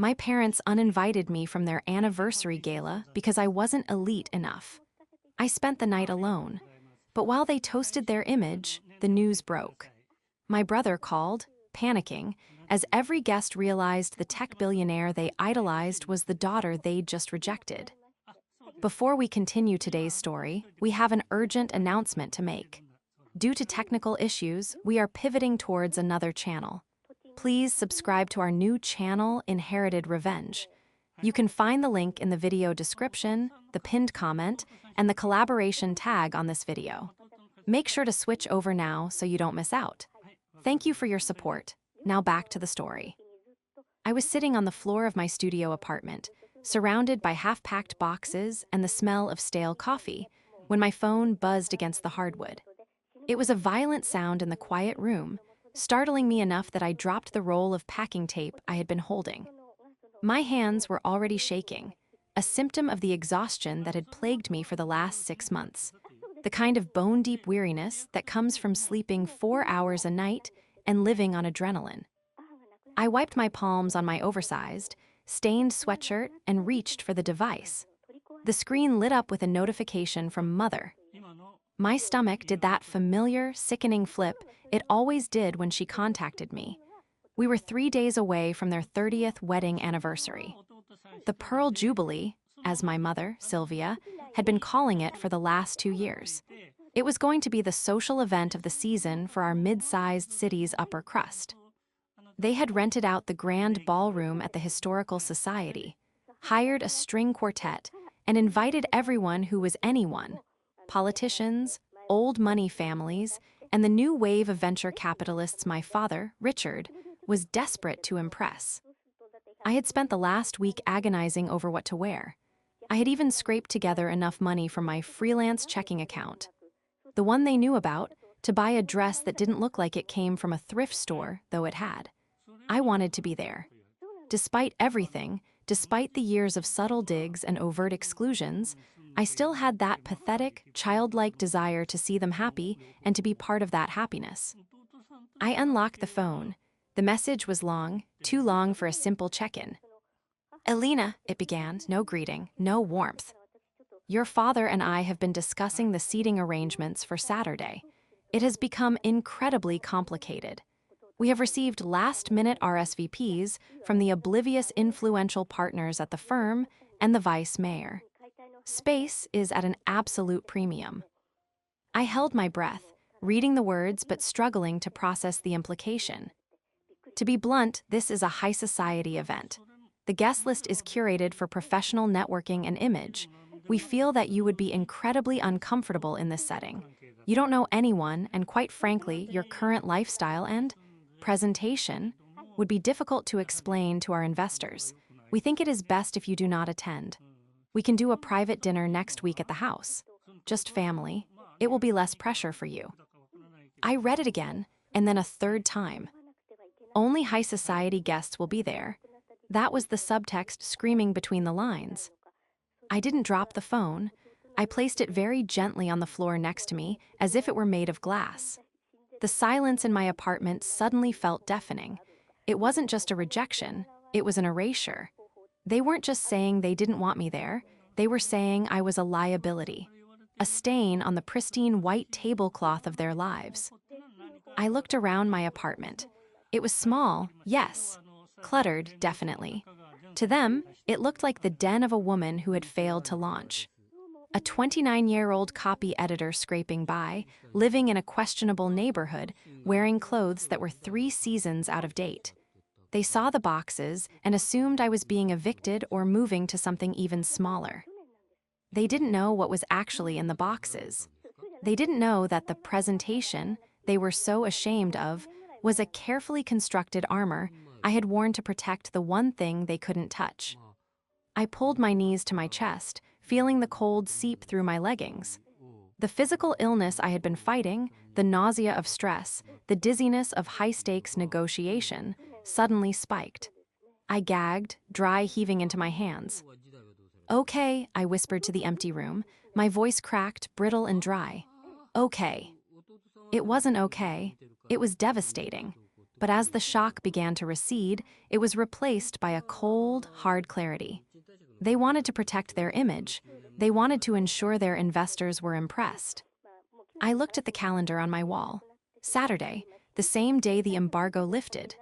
My parents uninvited me from their anniversary gala because I wasn't elite enough. I spent the night alone. But while they toasted their image, the news broke. My brother called, panicking, as every guest realized the tech billionaire they idolized was the daughter they'd just rejected. Before we continue today's story, we have an urgent announcement to make. Due to technical issues, we are pivoting towards another channel. Please subscribe to our new channel, Inherited Revenge. You can find the link in the video description, the pinned comment, and the collaboration tag on this video. Make sure to switch over now so you don't miss out. Thank you for your support. Now back to the story. I was sitting on the floor of my studio apartment, surrounded by half-packed boxes and the smell of stale coffee, when my phone buzzed against the hardwood. It was a violent sound in the quiet room, startling me enough that I dropped the roll of packing tape I had been holding. My hands were already shaking, a symptom of the exhaustion that had plagued me for the last 6 months, the kind of bone-deep weariness that comes from sleeping 4 hours a night and living on adrenaline. I wiped my palms on my oversized, stained sweatshirt and reached for the device. The screen lit up with a notification from Mother. My stomach did that familiar, sickening flip it always did when she contacted me. We were 3 days away from their 30th wedding anniversary. The Pearl Jubilee, as my mother, Sylvia, had been calling it for the last 2 years. It was going to be the social event of the season for our mid-sized city's upper crust. They had rented out the grand ballroom at the Historical Society, hired a string quartet, and invited everyone who was anyone: politicians, old money families, and the new wave of venture capitalists my father, Richard, was desperate to impress. I had spent the last week agonizing over what to wear. I had even scraped together enough money from my freelance checking account, the one they knew about, to buy a dress that didn't look like it came from a thrift store, though it had. I wanted to be there. Despite everything, despite the years of subtle digs and overt exclusions, I still had that pathetic, childlike desire to see them happy and to be part of that happiness. I unlocked the phone. The message was long, too long for a simple check-in. "Elena," it began, no greeting, no warmth. "Your father and I have been discussing the seating arrangements for Saturday. It has become incredibly complicated. We have received last-minute RSVPs from the oblivious influential partners at the firm and the vice mayor. Space is at an absolute premium." I held my breath, reading the words but struggling to process the implication. To be blunt, this is a high society event. The guest list is curated for professional networking and image. We feel that you would be incredibly uncomfortable in this setting. You don't know anyone, and quite frankly, your current lifestyle and presentation would be difficult to explain to our investors. We think it is best if you do not attend. We can do a private dinner next week at the house. Just family. It will be less pressure for you. I read it again, and then a third time. Only high society guests will be there. That was the subtext screaming between the lines. I didn't drop the phone. I placed it very gently on the floor next to me, as if it were made of glass. The silence in my apartment suddenly felt deafening. It wasn't just a rejection, it was an erasure. They weren't just saying they didn't want me there, they were saying I was a liability, a stain on the pristine white tablecloth of their lives. I looked around my apartment. It was small, yes. Cluttered, definitely. To them, it looked like the den of a woman who had failed to launch. A 29-year-old copy editor scraping by, living in a questionable neighborhood, wearing clothes that were 3 seasons out of date. They saw the boxes and assumed I was being evicted or moving to something even smaller. They didn't know what was actually in the boxes. They didn't know that the presentation they were so ashamed of was a carefully constructed armor I had worn to protect the one thing they couldn't touch. I pulled my knees to my chest, feeling the cold seep through my leggings. The physical illness I had been fighting, the nausea of stress, the dizziness of high-stakes negotiation, suddenly spiked. I gagged, dry heaving into my hands. "Okay," I whispered to the empty room, my voice cracked, brittle and dry. "Okay." It wasn't okay. It was devastating. But as the shock began to recede, it was replaced by a cold, hard clarity. They wanted to protect their image. They wanted to ensure their investors were impressed. I looked at the calendar on my wall. Saturday, the same day the embargo lifted.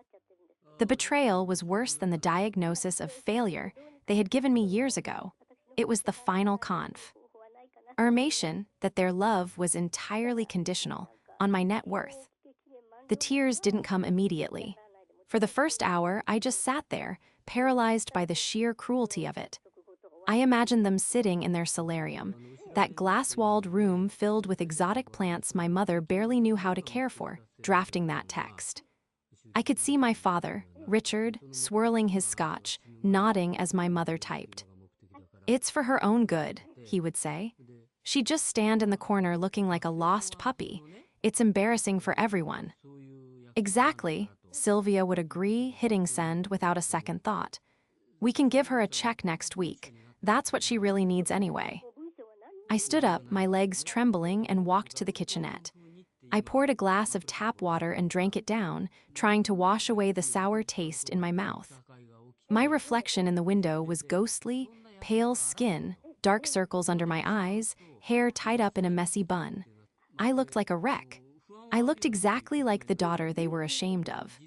The betrayal was worse than the diagnosis of failure they had given me years ago. It was the final confirmation that their love was entirely conditional on my net worth. The tears didn't come immediately. For the first hour, I just sat there, paralyzed by the sheer cruelty of it. I imagined them sitting in their solarium, that glass-walled room filled with exotic plants my mother barely knew how to care for, drafting that text. I could see my father, Richard, swirling his scotch, nodding as my mother typed. "It's for her own good," he would say. "She'd just stand in the corner looking like a lost puppy. It's embarrassing for everyone." "Exactly," Sylvia would agree, hitting send without a second thought. "We can give her a check next week. That's what she really needs anyway." I stood up, my legs trembling, and walked to the kitchenette. I poured a glass of tap water and drank it down, trying to wash away the sour taste in my mouth. My reflection in the window was ghostly, pale skin, dark circles under my eyes, hair tied up in a messy bun. I looked like a wreck. I looked exactly like the daughter they were ashamed of.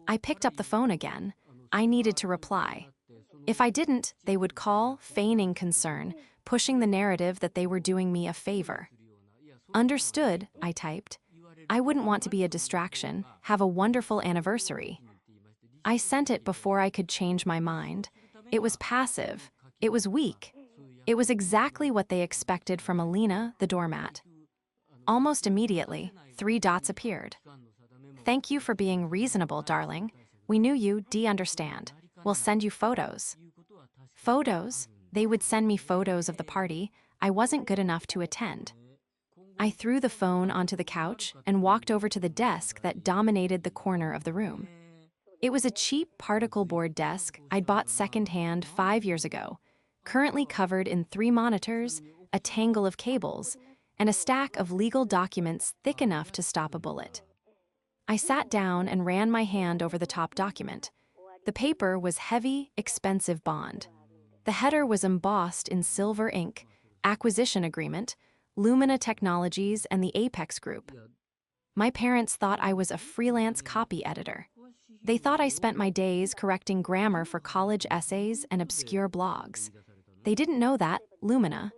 I picked up the phone again. I needed to reply. If I didn't, they would call, feigning concern, pushing the narrative that they were doing me a favor. "Understood," I typed. "I wouldn't want to be a distraction. Have a wonderful anniversary." I sent it before I could change my mind. It was passive. It was weak. It was exactly what they expected from Alina, the doormat. Almost immediately, 3 dots appeared. "Thank you for being reasonable, darling. We knew you'd understand. We'll send you photos." Photos? They would send me photos of the party. I wasn't good enough to attend. I threw the phone onto the couch and walked over to the desk that dominated the corner of the room. It was a cheap particle board desk I'd bought secondhand 5 years ago, currently covered in 3 monitors, a tangle of cables, and a stack of legal documents thick enough to stop a bullet. I sat down and ran my hand over the top document. The paper was heavy, expensive bond. The header was embossed in silver ink, acquisition agreement, Lumina Technologies and the Apex Group. My parents thought I was a freelance copy editor. They thought I spent my days correcting grammar for college essays and obscure blogs. They didn't know that Lumina,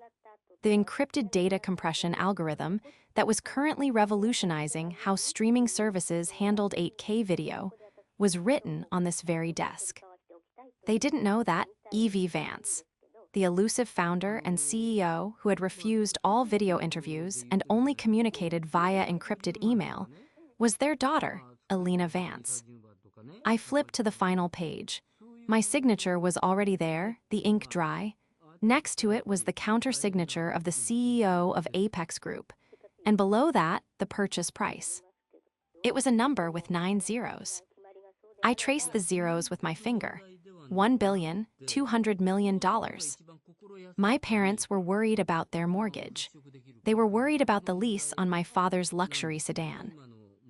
the encrypted data compression algorithm that was currently revolutionizing how streaming services handled 8K video, was written on this very desk. They didn't know that Evie Vance, the elusive founder and CEO who had refused all video interviews and only communicated via encrypted email, was their daughter, Alina Vance. I flipped to the final page. My signature was already there, the ink dry. Next to it was the counter-signature of the CEO of Apex Group, and below that, the purchase price. It was a number with 9 zeros. I traced the zeros with my finger. $1,200,000,000. My parents were worried about their mortgage. They were worried about the lease on my father's luxury sedan.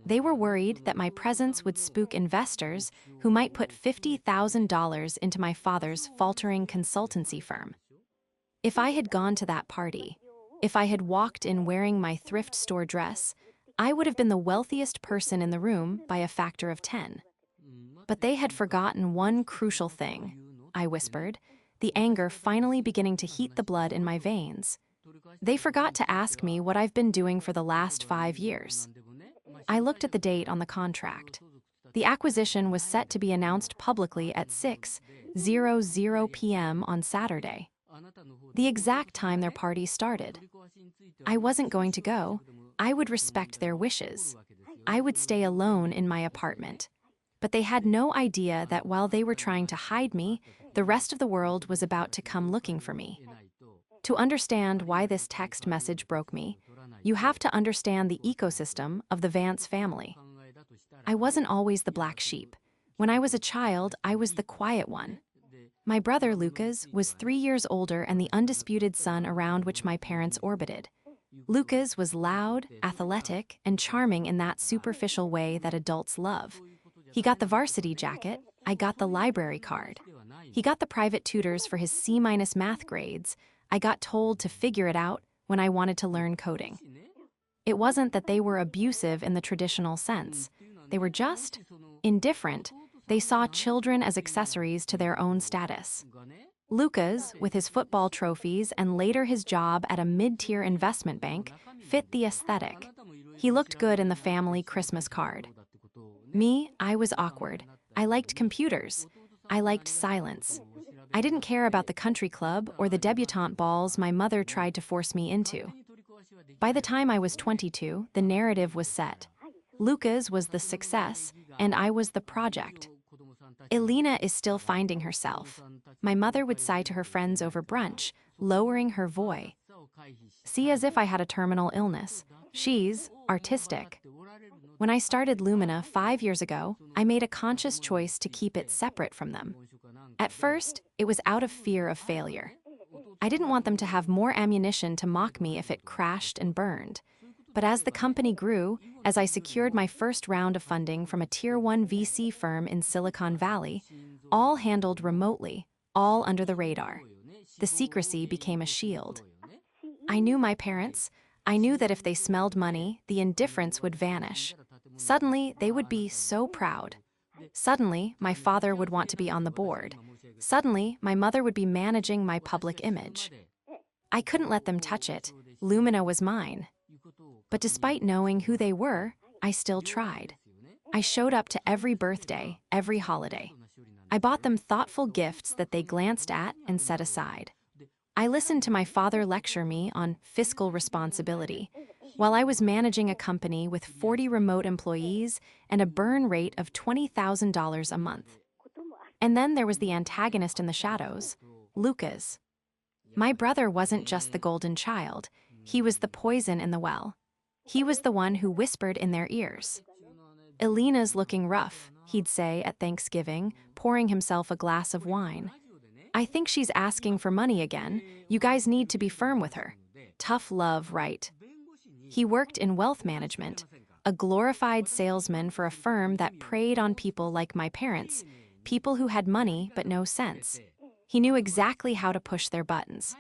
They were worried that my presence would spook investors who might put $50,000 into my father's faltering consultancy firm. If I had gone to that party, if I had walked in wearing my thrift store dress, I would have been the wealthiest person in the room by a factor of 10. But they had forgotten one crucial thing, I whispered, the anger finally beginning to heat the blood in my veins. They forgot to ask me what I've been doing for the last 5 years. I looked at the date on the contract. The acquisition was set to be announced publicly at 6:00 p.m. on Saturday, the exact time their party started. I wasn't going to go. I would respect their wishes. I would stay alone in my apartment. But they had no idea that while they were trying to hide me, the rest of the world was about to come looking for me. To understand why this text message broke me, you have to understand the ecosystem of the Vance family. I wasn't always the black sheep. When I was a child, I was the quiet one. My brother, Lucas, was 3 years older and the undisputed son around which my parents orbited. Lucas was loud, athletic, and charming in that superficial way that adults love. He got the varsity jacket, I got the library card. He got the private tutors for his C- math grades, I got told to figure it out when I wanted to learn coding. It wasn't that they were abusive in the traditional sense. They were just indifferent. They saw children as accessories to their own status. Lucas, with his football trophies and later his job at a mid-tier investment bank, fit the aesthetic. He looked good in the family Christmas card. Me, I was awkward. I liked computers. I liked silence. I didn't care about the country club or the debutante balls my mother tried to force me into. By the time I was 22, the narrative was set. Lucas was the success, and I was the project. Elena is still finding herself. My mother would sigh to her friends over brunch, lowering her voice. See, as if I had a terminal illness. She's artistic. When I started Lumina 5 years ago, I made a conscious choice to keep it separate from them. At first, it was out of fear of failure. I didn't want them to have more ammunition to mock me if it crashed and burned. But as the company grew, as I secured my first round of funding from a Tier 1 VC firm in Silicon Valley, all handled remotely, all under the radar. The secrecy became a shield. I knew my parents. I knew that if they smelled money, the indifference would vanish. Suddenly, they would be so proud. Suddenly, my father would want to be on the board. Suddenly, my mother would be managing my public image. I couldn't let them touch it. Lumina was mine. But despite knowing who they were, I still tried. I showed up to every birthday, every holiday. I bought them thoughtful gifts that they glanced at and set aside. I listened to my father lecture me on fiscal responsibility, while I was managing a company with 40 remote employees and a burn rate of $20,000 a month. And then there was the antagonist in the shadows, Lucas. My brother wasn't just the golden child, he was the poison in the well. He was the one who whispered in their ears. Elena's looking rough, he'd say at Thanksgiving, pouring himself a glass of wine. I think she's asking for money again. You guys need to be firm with her. Tough love, right? He worked in wealth management, a glorified salesman for a firm that preyed on people like my parents, people who had money but no sense. He knew exactly how to push their buttons.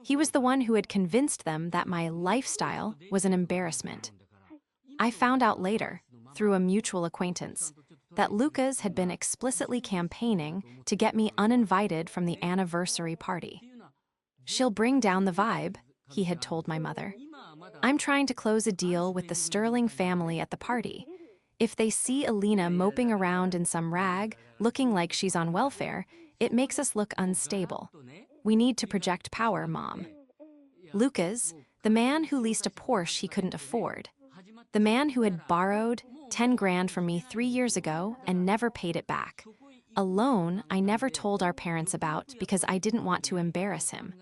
He was the one who had convinced them that my lifestyle was an embarrassment. I found out later, through a mutual acquaintance, that Lucas had been explicitly campaigning to get me uninvited from the anniversary party. She'll bring down the vibe, he had told my mother. I'm trying to close a deal with the Sterling family at the party. If they see Elena moping around in some rag, looking like she's on welfare, it makes us look unstable. We need to project power, Mom. Lucas, the man who leased a Porsche he couldn't afford. The man who had borrowed 10 grand from me 3 years ago and never paid it back. A loan I never told our parents about because I didn't want to embarrass him.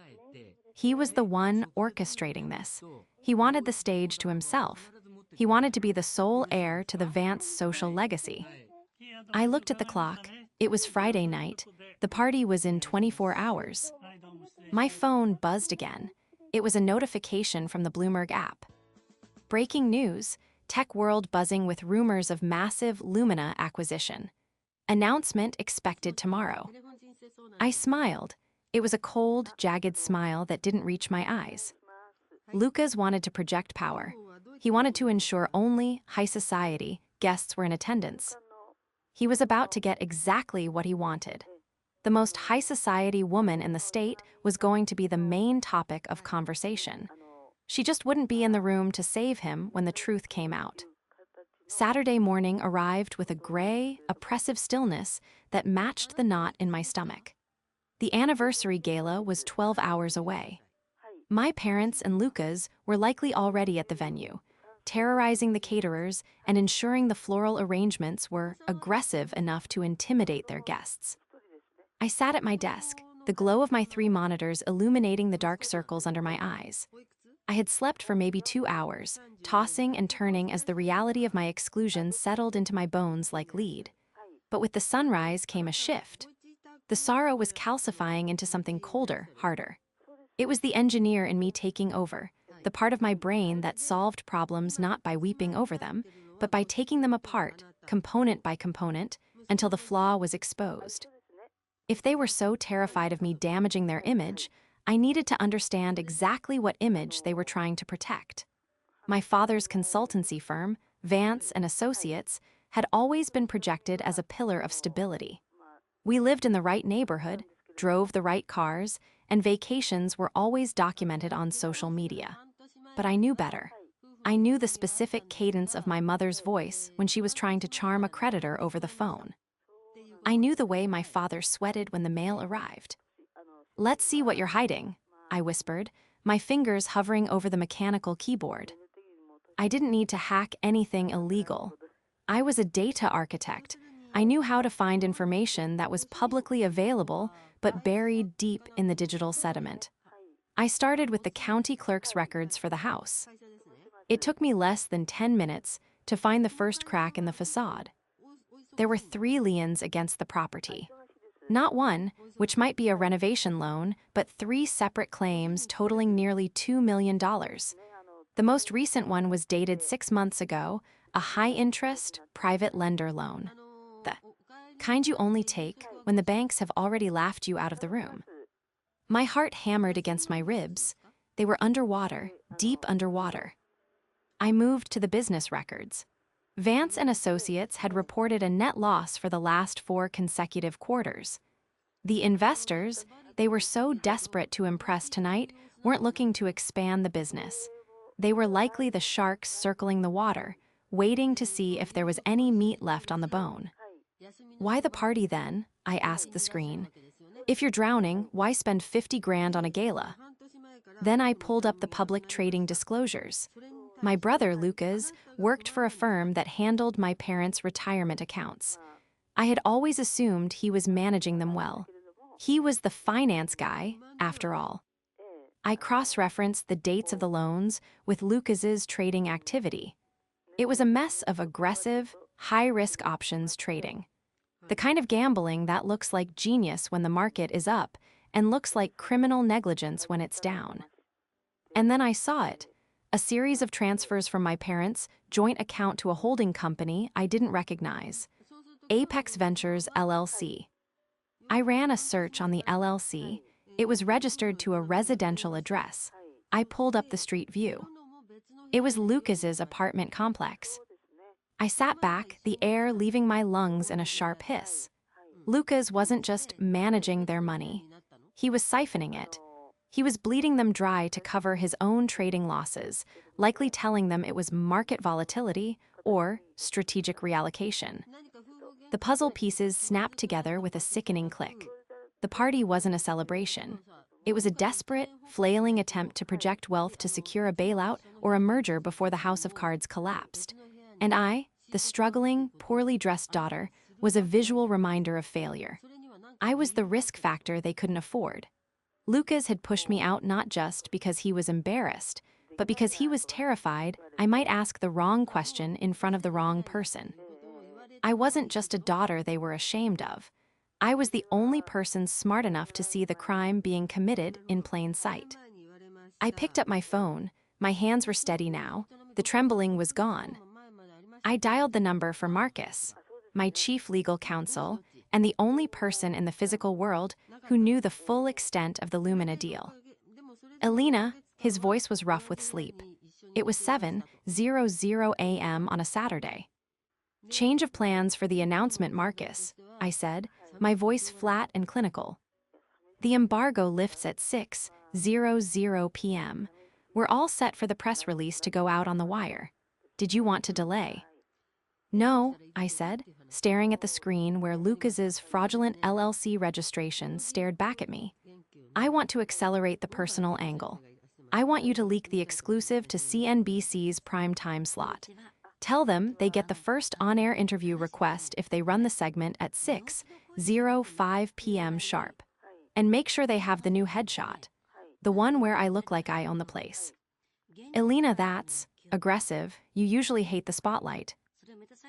He was the one orchestrating this. He wanted the stage to himself. He wanted to be the sole heir to the Vance social legacy. I looked at the clock. It was Friday night. The party was in 24 hours. My phone buzzed again. It was a notification from the Bloomberg app. Breaking news, tech world buzzing with rumors of massive Lumina acquisition. Announcement expected tomorrow. I smiled. It was a cold, jagged smile that didn't reach my eyes. Lucas wanted to project power. He wanted to ensure only high society guests were in attendance. He was about to get exactly what he wanted. The most high society woman in the state was going to be the main topic of conversation. She just wouldn't be in the room to save him when the truth came out. Saturday morning arrived with a gray, oppressive stillness that matched the knot in my stomach. The anniversary gala was 12 hours away. My parents and Lucas were likely already at the venue, terrorizing the caterers and ensuring the floral arrangements were aggressive enough to intimidate their guests. I sat at my desk, the glow of my 3 monitors illuminating the dark circles under my eyes. I had slept for maybe 2 hours, tossing and turning as the reality of my exclusion settled into my bones like lead. But with the sunrise came a shift. The sorrow was calcifying into something colder, harder. It was the engineer in me taking over, the part of my brain that solved problems not by weeping over them, but by taking them apart, component by component, until the flaw was exposed. If they were so terrified of me damaging their image, I needed to understand exactly what image they were trying to protect. My father's consultancy firm, Vance and Associates, had always been projected as a pillar of stability. We lived in the right neighborhood, drove the right cars, and vacations were always documented on social media. But I knew better. I knew the specific cadence of my mother's voice when she was trying to charm a creditor over the phone. I knew the way my father sweated when the mail arrived. "Let's see what you're hiding," I whispered, my fingers hovering over the mechanical keyboard. I didn't need to hack anything illegal. I was a data architect. I knew how to find information that was publicly available but buried deep in the digital sediment. I started with the county clerk's records for the house. It took me less than 10 minutes to find the first crack in the facade. There were 3 liens against the property. Not one, which might be a renovation loan, but 3 separate claims totaling nearly $2 million. The most recent one was dated 6 months ago, a high-interest, private lender loan. The kind you only take when the banks have already laughed you out of the room. My heart hammered against my ribs. They were underwater, deep underwater. I moved to the business records. Vance and Associates had reported a net loss for the last 4 consecutive quarters. The investors, they were so desperate to impress tonight, weren't looking to expand the business. They were likely the sharks circling the water, waiting to see if there was any meat left on the bone. "Why the party then?" I asked the screen. "If you're drowning, why spend 50 grand on a gala?" Then I pulled up the public trading disclosures. My brother, Lucas, worked for a firm that handled my parents' retirement accounts. I had always assumed he was managing them well. He was the finance guy, after all. I cross-referenced the dates of the loans with Lucas's trading activity. It was a mess of aggressive, high-risk options trading. The kind of gambling that looks like genius when the market is up and looks like criminal negligence when it's down. And then I saw it. A series of transfers from my parents' joint account to a holding company I didn't recognize. Apex Ventures, LLC. I ran a search on the LLC. It was registered to a residential address. I pulled up the street view. It was Lucas's apartment complex. I sat back, the air leaving my lungs in a sharp hiss. Lucas wasn't just managing their money. He was siphoning it. He was bleeding them dry to cover his own trading losses, likely telling them it was market volatility or strategic reallocation. The puzzle pieces snapped together with a sickening click. The party wasn't a celebration. It was a desperate, flailing attempt to project wealth to secure a bailout or a merger before the house of cards collapsed. And I, the struggling, poorly dressed daughter, was a visual reminder of failure. I was the risk factor they couldn't afford. Lucas had pushed me out not just because he was embarrassed, but because he was terrified I might ask the wrong question in front of the wrong person. I wasn't just a daughter they were ashamed of. I was the only person smart enough to see the crime being committed in plain sight. I picked up my phone. My hands were steady now. The trembling was gone. I dialed the number for Marcus, my chief legal counsel, and the only person in the physical world who knew the full extent of the Lumina deal. Elena, his voice was rough with sleep. It was 7:00 a.m. on a Saturday. "Change of plans for the announcement, Marcus," I said, my voice flat and clinical. "The embargo lifts at 6:00 p.m. We're all set for the press release to go out on the wire. Did you want to delay?" "No," I said, staring at the screen where Lucas's fraudulent LLC registration stared back at me. "I want to accelerate the personal angle. I want you to leak the exclusive to CNBC's primetime slot. Tell them they get the first on-air interview request if they run the segment at 6:05 p.m. sharp. And make sure they have the new headshot, the one where I look like I own the place." "Elena, that's aggressive. You usually hate the spotlight."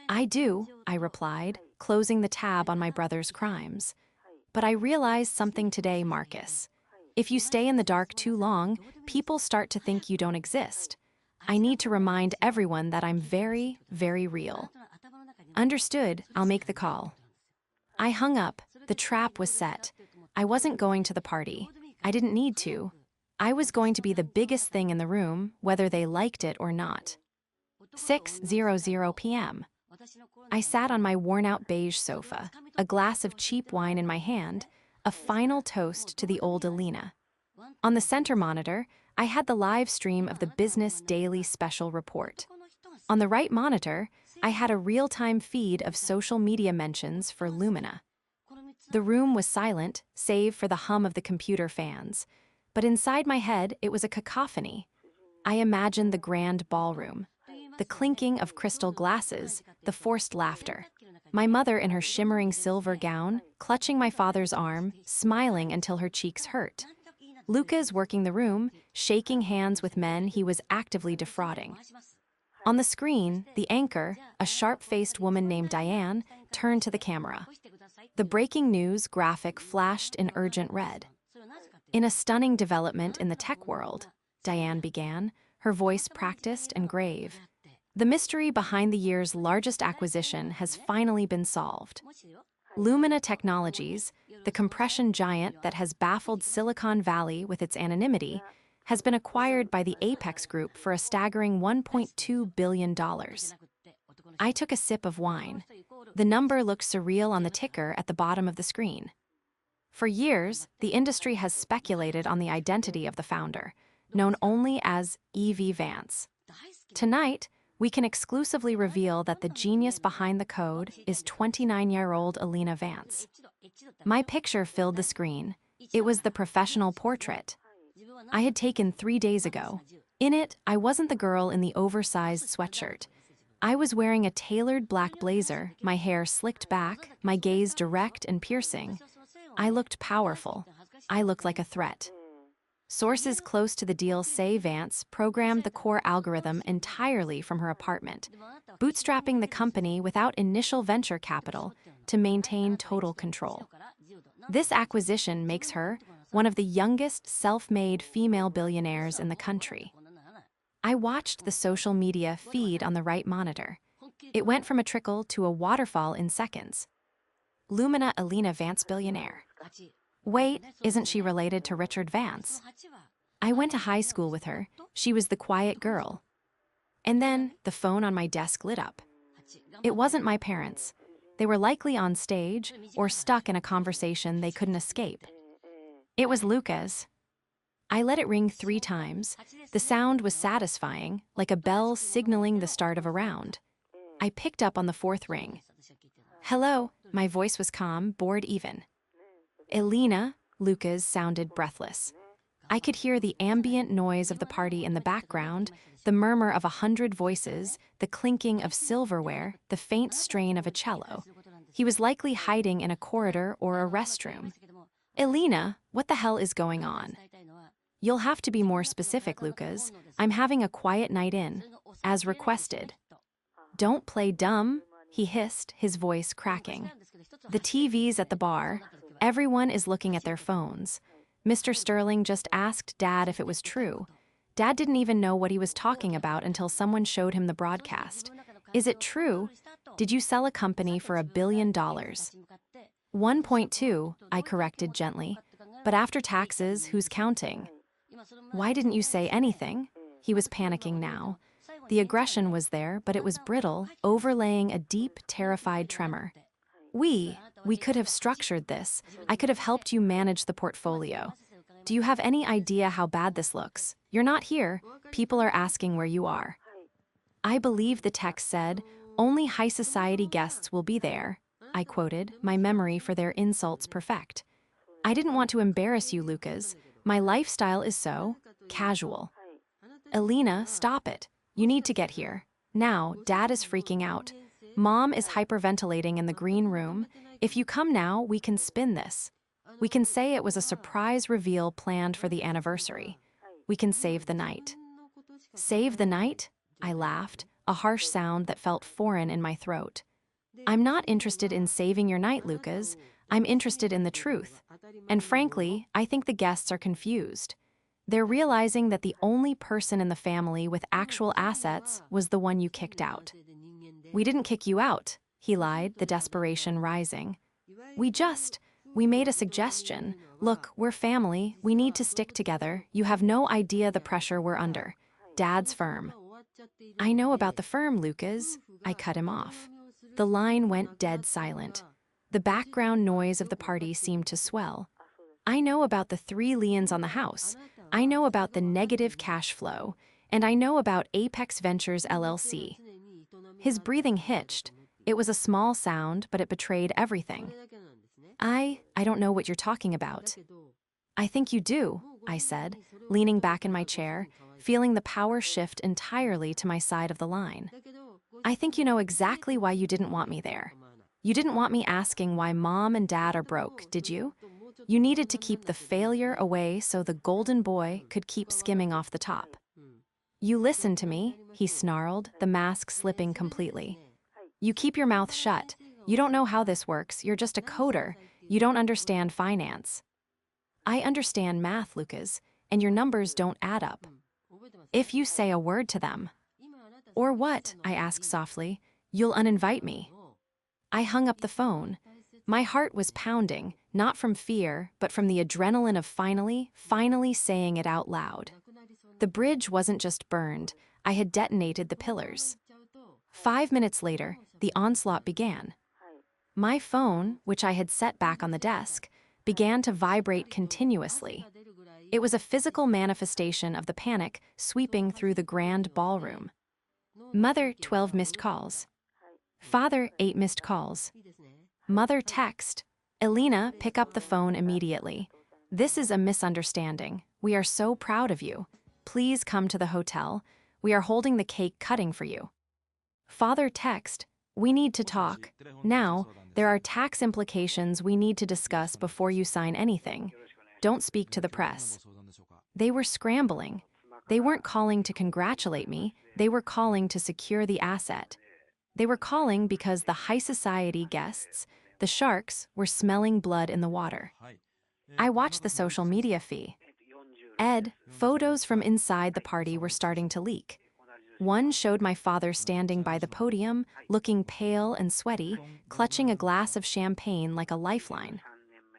"I do," I replied, closing the tab on my brother's crimes. "But I realized something today, Marcus. If you stay in the dark too long, people start to think you don't exist. I need to remind everyone that I'm very, very real." Understood, I'll make the call. I hung up. The trap was set. I wasn't going to the party. I didn't need to. I was going to be the biggest thing in the room, whether they liked it or not. 6:00 p.m. I sat on my worn-out beige sofa, a glass of cheap wine in my hand, a final toast to the old Alina. On the center monitor, I had the live stream of the Business Daily Special Report. On the right monitor, I had a real-time feed of social media mentions for Lumina. The room was silent, save for the hum of the computer fans. But inside my head, it was a cacophony. I imagined the grand ballroom, the clinking of crystal glasses, the forced laughter. My mother in her shimmering silver gown, clutching my father's arm, smiling until her cheeks hurt. Lucas working the room, shaking hands with men he was actively defrauding. On the screen, the anchor, a sharp-faced woman named Diane, turned to the camera. The breaking news graphic flashed in urgent red. In a stunning development in the tech world, Diane began, her voice practiced and grave. The mystery behind the year's largest acquisition has finally been solved. Lumina Technologies, the compression giant that has baffled Silicon Valley with its anonymity, has been acquired by the Apex Group for a staggering $1.2 billion. I took a sip of wine. The number looked surreal on the ticker at the bottom of the screen. For years, the industry has speculated on the identity of the founder, known only as E.V. Vance. Tonight, we can exclusively reveal that the genius behind the code is 29-year-old Alina Vance. My picture filled the screen. It was the professional portrait I had taken 3 days ago. In it, I wasn't the girl in the oversized sweatshirt. I was wearing a tailored black blazer, my hair slicked back, my gaze direct and piercing. I looked powerful. I looked like a threat. Sources close to the deal say Vance programmed the core algorithm entirely from her apartment, bootstrapping the company without initial venture capital to maintain total control. This acquisition makes her one of the youngest self-made female billionaires in the country. I watched the social media feed on the right monitor. It went from a trickle to a waterfall in seconds. Lumina Alina Vance billionaire. Wait, isn't she related to Richard Vance? I went to high school with her. She was the quiet girl. And then the phone on my desk lit up. It wasn't my parents. They were likely on stage or stuck in a conversation they couldn't escape. It was Lucas. I let it ring 3 times. The sound was satisfying, like a bell signaling the start of a round. I picked up on the 4th ring. Hello, my voice was calm, bored even. Elena, Lucas sounded breathless. I could hear the ambient noise of the party in the background, the murmur of 100 voices, the clinking of silverware, the faint strain of a cello. He was likely hiding in a corridor or a restroom. Elena, what the hell is going on? You'll have to be more specific, Lucas. I'm having a quiet night in, as requested. Don't play dumb, he hissed, his voice cracking. The TV's at the bar. Everyone is looking at their phones. Mr. Sterling just asked Dad if it was true. Dad didn't even know what he was talking about until someone showed him the broadcast. Is it true? Did you sell a company for $1 billion? 1.2, I corrected gently. But after taxes, who's counting? Why didn't you say anything? He was panicking now. The aggression was there, but it was brittle, overlaying a deep, terrified tremor. We could have structured this. I could have helped you manage the portfolio. Do you have any idea how bad this looks? You're not here. People are asking where you are. I believe the text said, only high society guests will be there. I quoted, my memory for their insults perfect. I didn't want to embarrass you, Lucas. My lifestyle is so casual. Elena, stop it. You need to get here. Now, Dad is freaking out. Mom is hyperventilating in the green room. If you come now, we can spin this. We can say it was a surprise reveal planned for the anniversary. We can save the night. Save the night? I laughed, a harsh sound that felt foreign in my throat. I'm not interested in saving your night, Lucas. I'm interested in the truth. And frankly, I think the guests are confused. They're realizing that the only person in the family with actual assets was the one you kicked out. We didn't kick you out, he lied, the desperation rising. We made a suggestion. Look, we're family, we need to stick together. You have no idea the pressure we're under. Dad's firm. I know about the firm, Lucas. I cut him off. The line went dead silent. The background noise of the party seemed to swell. I know about the 3 liens on the house. I know about the negative cash flow. And I know about Apex Ventures LLC. His breathing hitched. It was a small sound, but it betrayed everything. I don't know what you're talking about. I think you do, I said, leaning back in my chair, feeling the power shift entirely to my side of the line. I think you know exactly why you didn't want me there. You didn't want me asking why Mom and Dad are broke, did you? You needed to keep the failure away so the golden boy could keep skimming off the top. You listen to me, he snarled, the mask slipping completely. You keep your mouth shut. You don't know how this works, you're just a coder. You don't understand finance. I understand math, Lucas, and your numbers don't add up. If you say a word to them. Or what? I asked softly. You'll uninvite me. I hung up the phone. My heart was pounding, not from fear, but from the adrenaline of finally saying it out loud. The bridge wasn't just burned, I had detonated the pillars. 5 minutes later, the onslaught began. My phone, which I had set back on the desk, began to vibrate continuously. It was a physical manifestation of the panic sweeping through the grand ballroom. Mother, 12 missed calls. Father, 8 missed calls. Mother text. Elena, pick up the phone immediately. This is a misunderstanding. We are so proud of you. Please come to the hotel. We are holding the cake cutting for you. Father text. We need to talk. Now, there are tax implications we need to discuss before you sign anything. Don't speak to the press. They were scrambling. They weren't calling to congratulate me, they were calling to secure the asset. They were calling because the high society guests, the sharks, were smelling blood in the water. I watched the social media feed. Photos from inside the party were starting to leak. One showed my father standing by the podium, looking pale and sweaty, clutching a glass of champagne like a lifeline.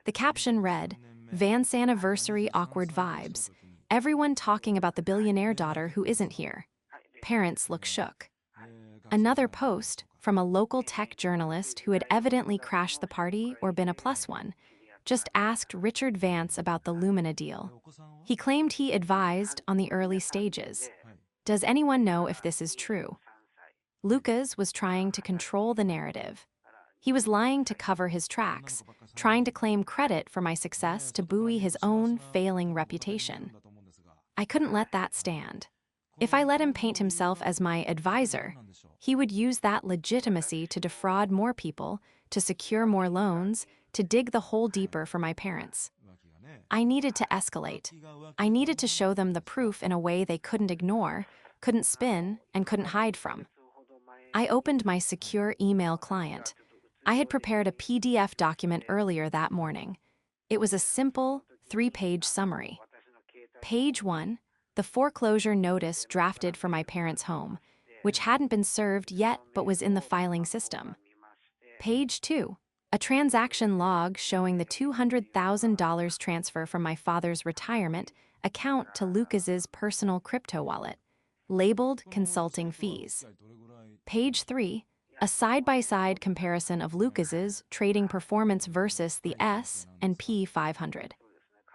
The caption read, "Vance anniversary awkward vibes. Everyone talking about the billionaire daughter who isn't here. Parents look shook." Another post, from a local tech journalist who had evidently crashed the party or been a plus one, just asked Richard Vance about the Lumina deal. He claimed he advised on the early stages. Does anyone know if this is true? Lucas was trying to control the narrative. He was lying to cover his tracks, trying to claim credit for my success to buoy his own failing reputation. I couldn't let that stand. If I let him paint himself as my advisor, he would use that legitimacy to defraud more people, to secure more loans, to dig the hole deeper for my parents. I needed to escalate. I needed to show them the proof in a way they couldn't ignore, couldn't spin, and couldn't hide from. I opened my secure email client. I had prepared a PDF document earlier that morning. It was a simple, 3-page summary. Page 1, the foreclosure notice drafted for my parents' home, which hadn't been served yet but was in the filing system. Page 2, a transaction log showing the $200,000 transfer from my father's retirement account to Lucas's personal crypto wallet, labeled consulting fees. Page 3, a side-by-side comparison of Lucas's trading performance versus the S&P 500.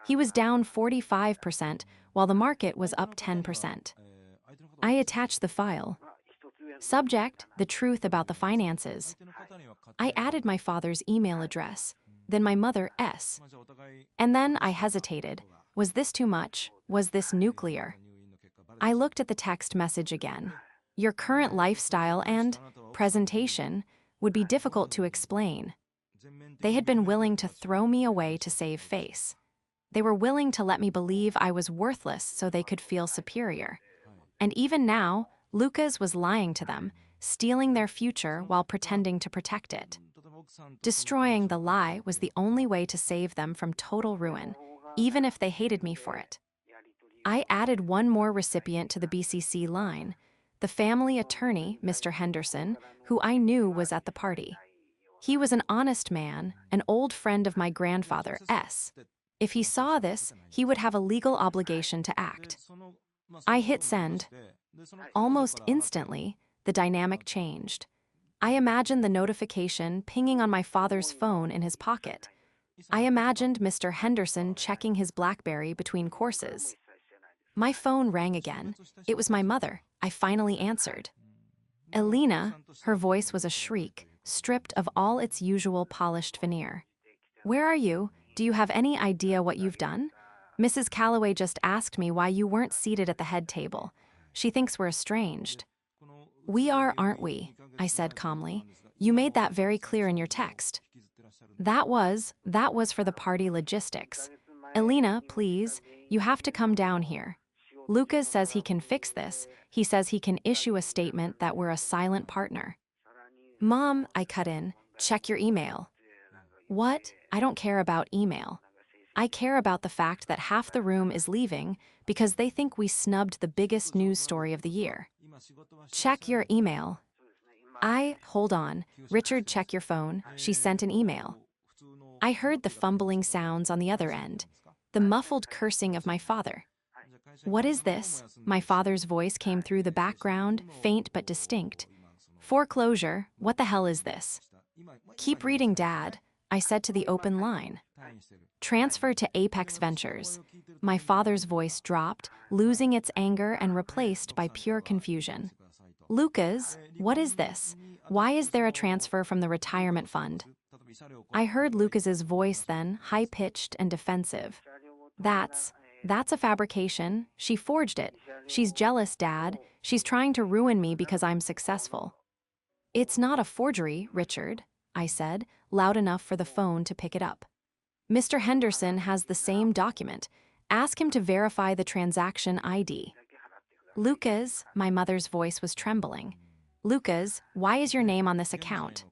He was down 45%, while the market was up 10%. I attached the file. Subject, the truth about the finances. I added my father's email address, then my mother's. And then I hesitated. Was this too much? Was this nuclear? I looked at the text message again. Your current lifestyle and presentation would be difficult to explain. They had been willing to throw me away to save face. They were willing to let me believe I was worthless so they could feel superior. And even now, Lucas was lying to them, stealing their future while pretending to protect it. Destroying the lie was the only way to save them from total ruin, even if they hated me for it. I added one more recipient to the BCC line, the family attorney, Mr. Henderson, who I knew was at the party. He was an honest man, an old friend of my grandfather, S. If he saw this, he would have a legal obligation to act. I hit send. Almost instantly, the dynamic changed. I imagined the notification pinging on my father's phone in his pocket. I imagined Mr. Henderson checking his BlackBerry between courses. My phone rang again. It was my mother. I finally answered. Elena, her voice was a shriek, stripped of all its usual polished veneer. Where are you? Do you have any idea what you've done? Mrs. Calloway just asked me why you weren't seated at the head table. She thinks we're estranged. We are, aren't we? I said calmly. You made that very clear in your text. That was for the party logistics. Elena, please, you have to come down here. Lucas says he can fix this. He says he can issue a statement that we're a silent partner. Mom, I cut in, check your email. What? I don't care about email. I care about the fact that half the room is leaving because they think we snubbed the biggest news story of the year. Check your email. Hold on. Richard, check your phone. She sent an email. I heard the fumbling sounds on the other end, the muffled cursing of my father. What is this? My father's voice came through the background, faint but distinct. Foreclosure, what the hell is this? Keep reading, Dad, I said to the open line. Transfer to Apex Ventures. My father's voice dropped, losing its anger and replaced by pure confusion. Lucas, what is this? Why is there a transfer from the retirement fund? I heard Lucas's voice then, high-pitched and defensive. That's a fabrication. She forged it. She's jealous, Dad. She's trying to ruin me because I'm successful. It's not a forgery, Richard, I said, loud enough for the phone to pick it up. Mr. Henderson has the same document. Ask him to verify the transaction ID. Lucas, my mother's voice was trembling. Lucas, why is your name on this account?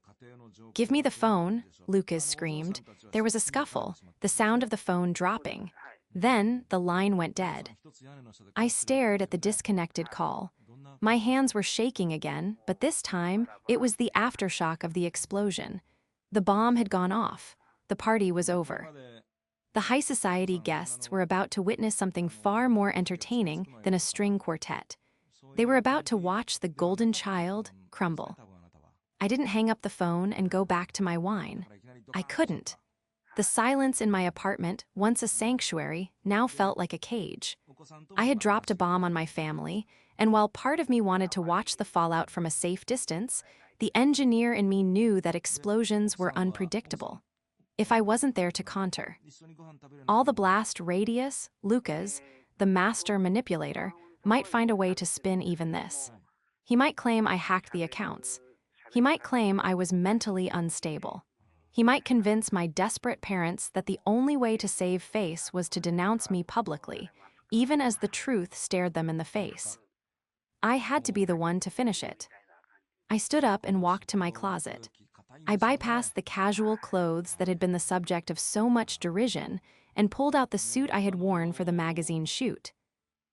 Give me the phone, Lucas screamed. There was a scuffle, the sound of the phone dropping. Then the line went dead. I stared at the disconnected call. My hands were shaking again, but this time it was the aftershock of the explosion. The bomb had gone off. The party was over. The high society guests were about to witness something far more entertaining than a string quartet. They were about to watch the golden child crumble. I didn't hang up the phone and go back to my wine. I couldn't. The silence in my apartment, once a sanctuary, now felt like a cage. I had dropped a bomb on my family, and while part of me wanted to watch the fallout from a safe distance, the engineer in me knew that explosions were unpredictable. If I wasn't there to counter, all the blast radius, Lucas, the master manipulator, might find a way to spin even this. He might claim I hacked the accounts. He might claim I was mentally unstable. He might convince my desperate parents that the only way to save face was to denounce me publicly, even as the truth stared them in the face. I had to be the one to finish it. I stood up and walked to my closet. I bypassed the casual clothes that had been the subject of so much derision and pulled out the suit I had worn for the magazine shoot.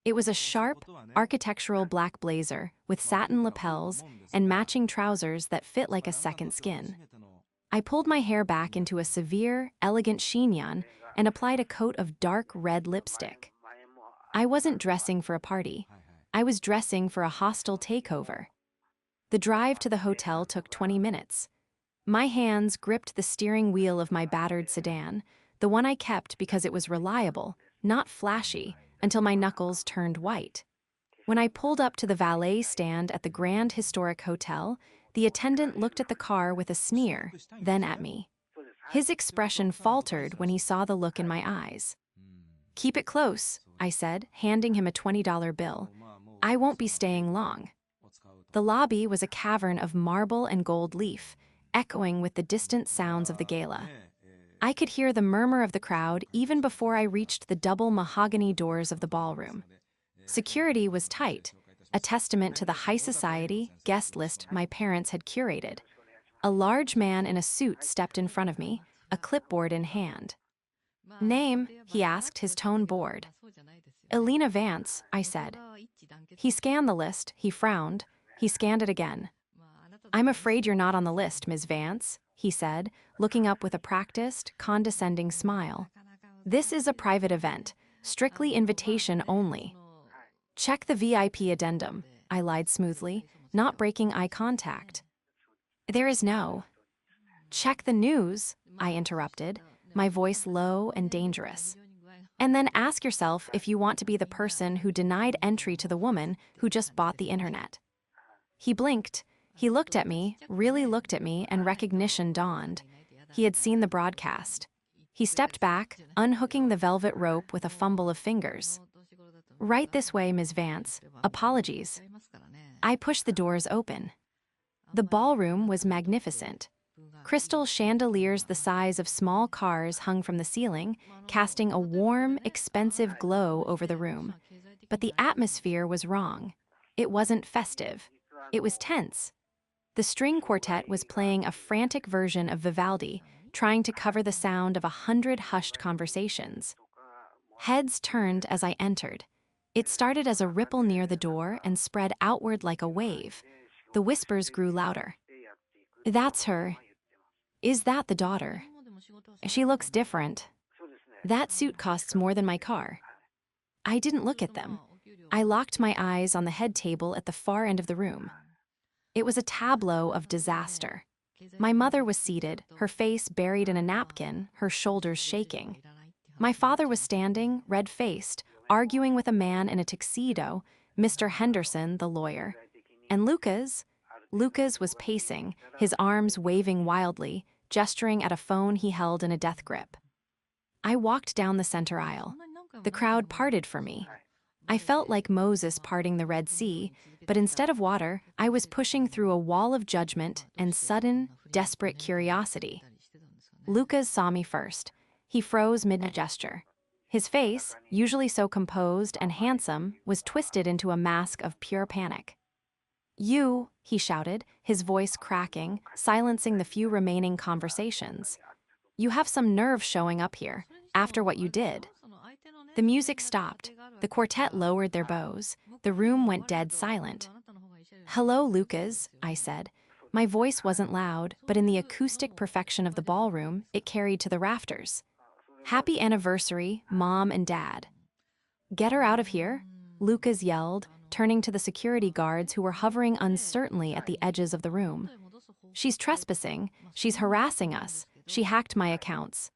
It was a sharp, architectural black blazer with satin lapels and matching trousers that fit like a second skin. I pulled my hair back into a severe, elegant chignon and applied a coat of dark red lipstick. I wasn't dressing for a party. I was dressing for a hostile takeover. The drive to the hotel took 20 minutes. My hands gripped the steering wheel of my battered sedan, the one I kept because it was reliable, not flashy, until my knuckles turned white. When I pulled up to the valet stand at the Grand Historic Hotel, the attendant looked at the car with a sneer, then at me. His expression faltered when he saw the look in my eyes. Keep it close, I said, handing him a $20 bill. I won't be staying long. The lobby was a cavern of marble and gold leaf, echoing with the distant sounds of the gala. I could hear the murmur of the crowd even before I reached the double mahogany doors of the ballroom. Security was tight, a testament to the high society guest list my parents had curated. A large man in a suit stepped in front of me, a clipboard in hand. Name, he asked, his tone bored. Elena Vance, I said. He scanned the list, he frowned, He scanned it again. "I'm afraid you're not on the list, Ms. Vance," he said, looking up with a practiced, condescending smile. "This is a private event, strictly invitation only." "Check the VIP addendum," I lied smoothly, not breaking eye contact. "There is no." "Check the news," I interrupted, my voice low and dangerous. "And then ask yourself if you want to be the person who denied entry to the woman who just bought the internet." He blinked. He looked at me, really looked at me, and recognition dawned. He had seen the broadcast. He stepped back, unhooking the velvet rope with a fumble of fingers. "Right this way, Ms. Vance. Apologies." I pushed the doors open. The ballroom was magnificent. Crystal chandeliers the size of small cars hung from the ceiling, casting a warm, expensive glow over the room. But the atmosphere was wrong. It wasn't festive. It was tense. The string quartet was playing a frantic version of Vivaldi, trying to cover the sound of 100 hushed conversations. Heads turned as I entered. It started as a ripple near the door and spread outward like a wave. The whispers grew louder. "That's her. Is that the daughter? She looks different. That suit costs more than my car." I didn't look at them. I locked my eyes on the head table at the far end of the room. It was a tableau of disaster. My mother was seated, her face buried in a napkin, her shoulders shaking. My father was standing, red-faced, arguing with a man in a tuxedo, Mr. Henderson, the lawyer. And Lucas was pacing, his arms waving wildly, gesturing at a phone he held in a death grip. I walked down the center aisle. The crowd parted for me. I felt like Moses parting the Red Sea, but instead of water, I was pushing through a wall of judgment and sudden, desperate curiosity. Lucas saw me first. He froze mid-gesture. His face, usually so composed and handsome, was twisted into a mask of pure panic. "You," he shouted, his voice cracking, silencing the few remaining conversations. "You have some nerve showing up here, after what you did." The music stopped. The quartet lowered their bows. The room went dead silent. "Hello, Lucas," I said. My voice wasn't loud, but in the acoustic perfection of the ballroom, it carried to the rafters. "Happy anniversary, Mom and Dad." "Get her out of here," Lucas yelled, turning to the security guards who were hovering uncertainly at the edges of the room. "She's trespassing. She's harassing us. She hacked my accounts."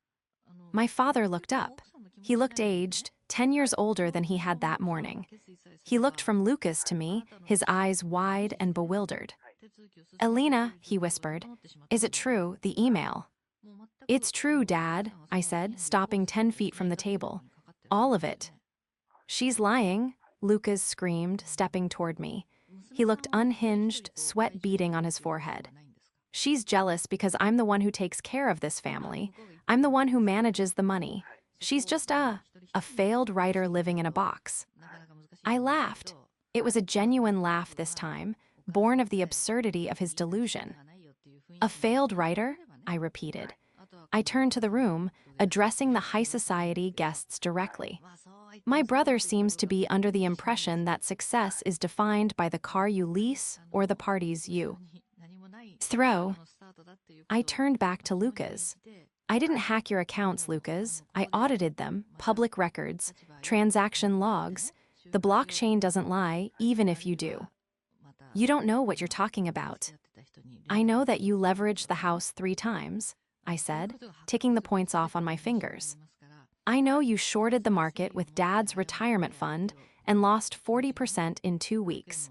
My father looked up. He looked aged, 10 years older than he had that morning. He looked from Lucas to me, his eyes wide and bewildered. "Elena," he whispered, "is it true, the email?" "It's true, Dad," I said, stopping 10 feet from the table. "All of it." "She's lying," Lucas screamed, stepping toward me. He looked unhinged, sweat beading on his forehead. "She's jealous because I'm the one who takes care of this family. I'm the one who manages the money. She's just a failed writer living in a box." I laughed. It was a genuine laugh this time, born of the absurdity of his delusion. "A failed writer?" I repeated. I turned to the room, addressing the high society guests directly. "My brother seems to be under the impression that success is defined by the car you lease or the parties you throw." I turned back to Lucas. "I didn't hack your accounts, Lucas. I audited them, public records, transaction logs. The blockchain doesn't lie, even if you do." "You don't know what you're talking about." "I know that you leveraged the house 3 times, I said, ticking the points off on my fingers. "I know you shorted the market with Dad's retirement fund and lost 40% in 2 weeks.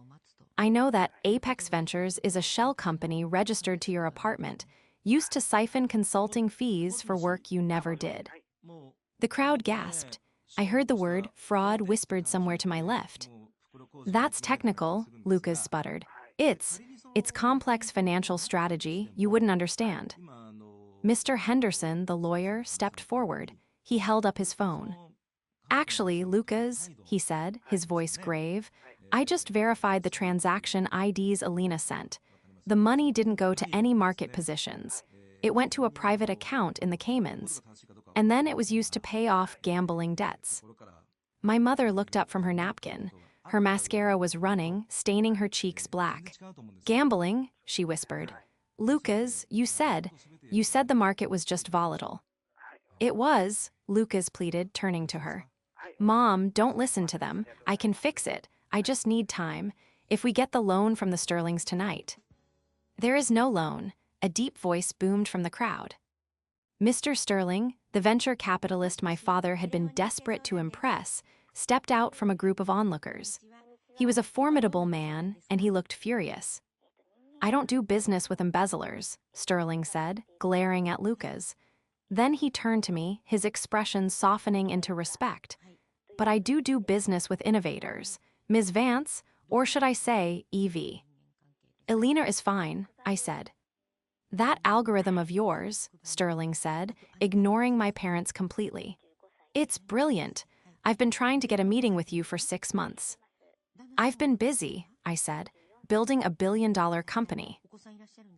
I know that Apex Ventures is a shell company registered to your apartment, used to siphon consulting fees for work you never did." The crowd gasped. I heard the word fraud whispered somewhere to my left. "That's technical," Lucas sputtered. It's complex financial strategy you wouldn't understand." Mr. Henderson, the lawyer, stepped forward. He held up his phone. "Actually, Lucas," he said, his voice grave, "I just verified the transaction IDs Elena sent. The money didn't go to any market positions. It went to a private account in the Caymans. And then it was used to pay off gambling debts." My mother looked up from her napkin. Her mascara was running, staining her cheeks black. Gambling, she whispered. Lucas, you said the market was just volatile. It was, Lucas pleaded, turning to her. Mom, don't listen to them. I can fix it. I just need time. If we get the loan from the Sterlings tonight. There is no loan, a deep voice boomed from the crowd. Mr. Sterling, the venture capitalist my father had been desperate to impress, stepped out from a group of onlookers. He was a formidable man, and he looked furious. I don't do business with embezzlers, Sterling said, glaring at Lucas. Then he turned to me, his expression softening into respect. But I do business with innovators. Ms. Vance, or should I say, Evie. Elena is fine, I said. That algorithm of yours, Sterling said, ignoring my parents completely. It's brilliant. I've been trying to get a meeting with you for 6 months. I've been busy, I said, building a billion-dollar company.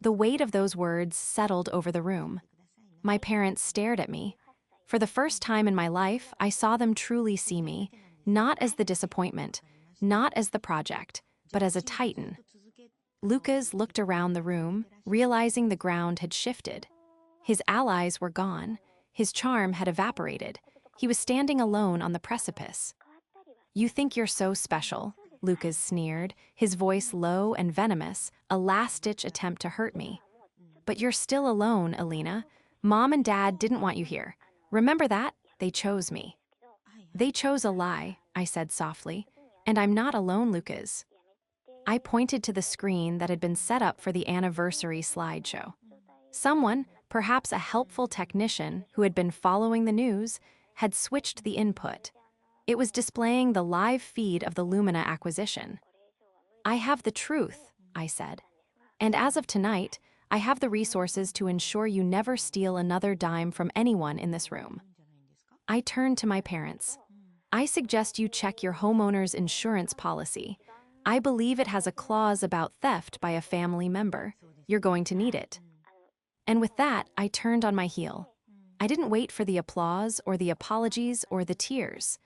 The weight of those words settled over the room. My parents stared at me. For the first time in my life, I saw them truly see me, not as the disappointment, not as the project, but as a titan. Lucas looked around the room, realizing the ground had shifted. His allies were gone. His charm had evaporated. He was standing alone on the precipice. You think you're so special, Lucas sneered, his voice low and venomous, a last-ditch attempt to hurt me. But you're still alone, Elena. Mom and Dad didn't want you here. Remember that? They chose me. They chose a lie, I said softly. And I'm not alone, Lucas. I pointed to the screen that had been set up for the anniversary slideshow. Someone, perhaps a helpful technician who had been following the news, had switched the input. It was displaying the live feed of the Lumina acquisition. I have the truth, I said. And as of tonight, I have the resources to ensure you never steal another dime from anyone in this room. I turned to my parents. I suggest you check your homeowner's insurance policy. I believe it has a clause about theft by a family member. You're going to need it. And with that, I turned on my heel. I didn't wait for the applause or the apologies or the tears.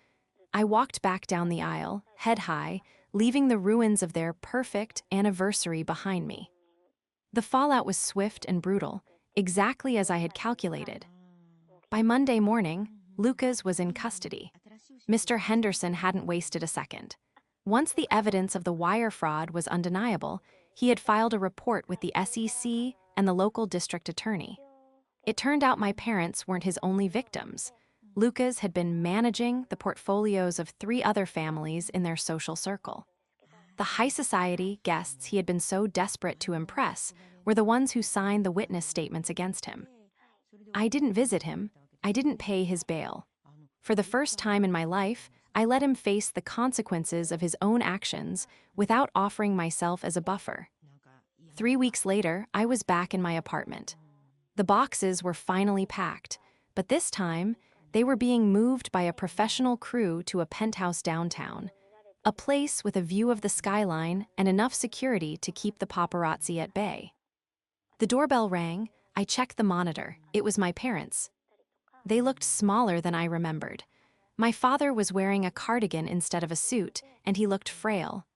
I walked back down the aisle, head high, leaving the ruins of their perfect anniversary behind me. The fallout was swift and brutal, exactly as I had calculated. By Monday morning, Lucas was in custody. Mr. Henderson hadn't wasted a second. Once the evidence of the wire fraud was undeniable, he had filed a report with the SEC and the local district attorney. It turned out my parents weren't his only victims. Lucas had been managing the portfolios of 3 other families in their social circle. The high society guests he had been so desperate to impress were the ones who signed the witness statements against him. I didn't visit him. I didn't pay his bail. For the first time in my life, I let him face the consequences of his own actions without offering myself as a buffer. 3 weeks later, I was back in my apartment. The boxes were finally packed, but this time, they were being moved by a professional crew to a penthouse downtown, a place with a view of the skyline and enough security to keep the paparazzi at bay. The doorbell rang. I checked the monitor. It was my parents. They looked smaller than I remembered. My father was wearing a cardigan instead of a suit, and he looked frail.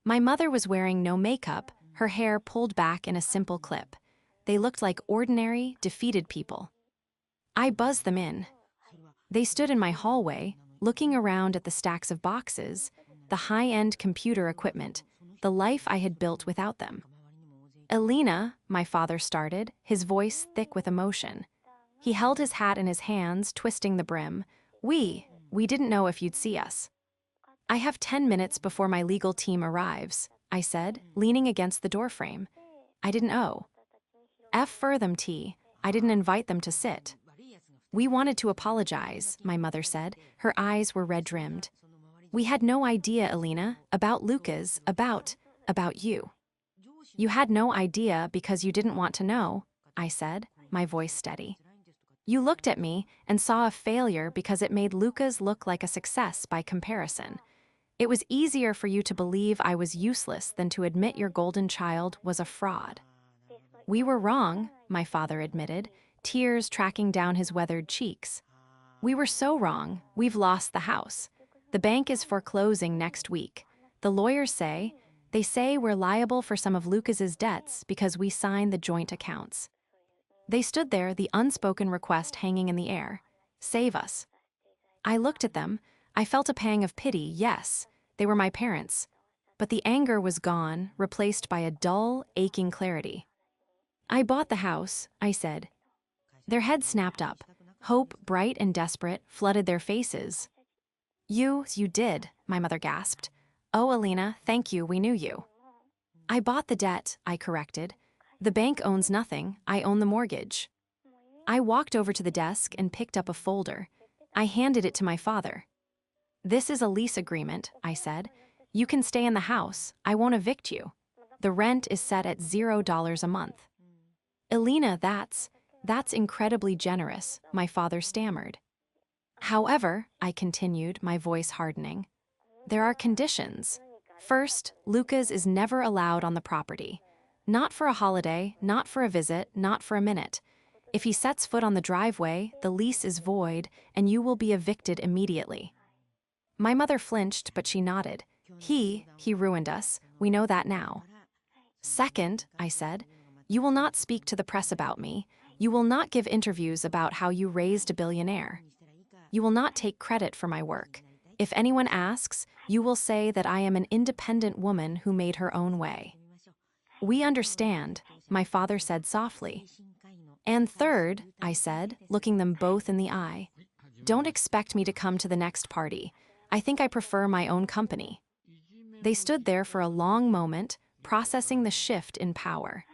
My mother was wearing no makeup, her hair pulled back in a simple clip. They looked like ordinary, defeated people. I buzzed them in. They stood in my hallway, looking around at the stacks of boxes, the high-end computer equipment, the life I had built without them. Elena, my father started, his voice thick with emotion. He held his hat in his hands, twisting the brim. We didn't know if you'd see us. I have 10 minutes before my legal team arrives, I said, leaning against the doorframe. I didn't owe. F for them, T. I didn't invite them to sit. We wanted to apologize, my mother said. Her eyes were red-rimmed. We had no idea, Elena, about Lucas, about you. You had no idea because you didn't want to know, I said, my voice steady. You looked at me and saw a failure because it made Lucas look like a success by comparison. It was easier for you to believe I was useless than to admit your golden child was a fraud. We were wrong, my father admitted, tears tracking down his weathered cheeks. We were so wrong, we've lost the house. The bank is foreclosing next week. The lawyers say, they say we're liable for some of Lucas's debts because we signed the joint accounts. They stood there, the unspoken request hanging in the air. Save us. I looked at them. I felt a pang of pity, yes. They were my parents. But the anger was gone, replaced by a dull, aching clarity. I bought the house, I said. Their heads snapped up. Hope, bright and desperate, flooded their faces. You did, my mother gasped. Oh, Alina, thank you, we knew you. I bought the debt, I corrected. The bank owns nothing, I own the mortgage. I walked over to the desk and picked up a folder. I handed it to my father. This is a lease agreement, I said. You can stay in the house, I won't evict you. The rent is set at $0 a month. Alina, that's incredibly generous, my father stammered. However, I continued, my voice hardening, there are conditions. First, Lucas is never allowed on the property. Not for a holiday, not for a visit, not for a minute. If he sets foot on the driveway, the lease is void, and you will be evicted immediately. My mother flinched, but she nodded. He ruined us. We know that now. Second, I said, you will not speak to the press about me. You will not give interviews about how you raised a billionaire. You will not take credit for my work. If anyone asks, you will say that I am an independent woman who made her own way. We understand, my father said softly. And third, I said, looking them both in the eye, don't expect me to come to the next party. I think I prefer my own company. They stood there for a long moment, processing the shift in power.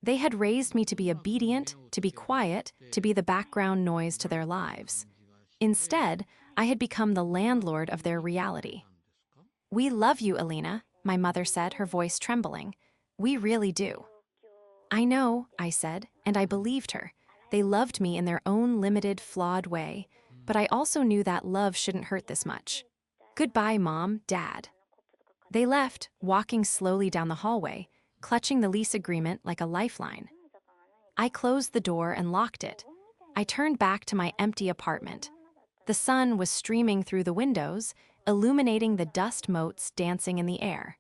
They had raised me to be obedient, to be quiet, to be the background noise to their lives. Instead, I had become the landlord of their reality. We love you, Alina, my mother said, her voice trembling. We really do. I know, I said, and I believed her. They loved me in their own limited, flawed way, but I also knew that love shouldn't hurt this much. Goodbye, Mom, Dad. They left, walking slowly down the hallway, clutching the lease agreement like a lifeline. I closed the door and locked it. I turned back to my empty apartment. The sun was streaming through the windows, illuminating the dust motes dancing in the air.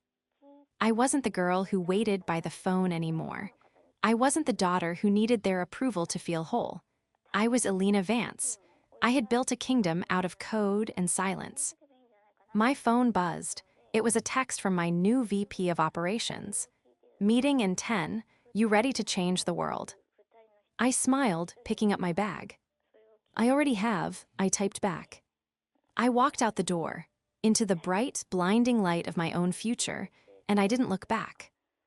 I wasn't the girl who waited by the phone anymore. I wasn't the daughter who needed their approval to feel whole. I was Alina Vance. I had built a kingdom out of code and silence. My phone buzzed. It was a text from my new VP of Operations. Meeting in 10, you ready to change the world? I smiled, picking up my bag. I already have, I typed back. I walked out the door, into the bright, blinding light of my own future, and I didn't look back.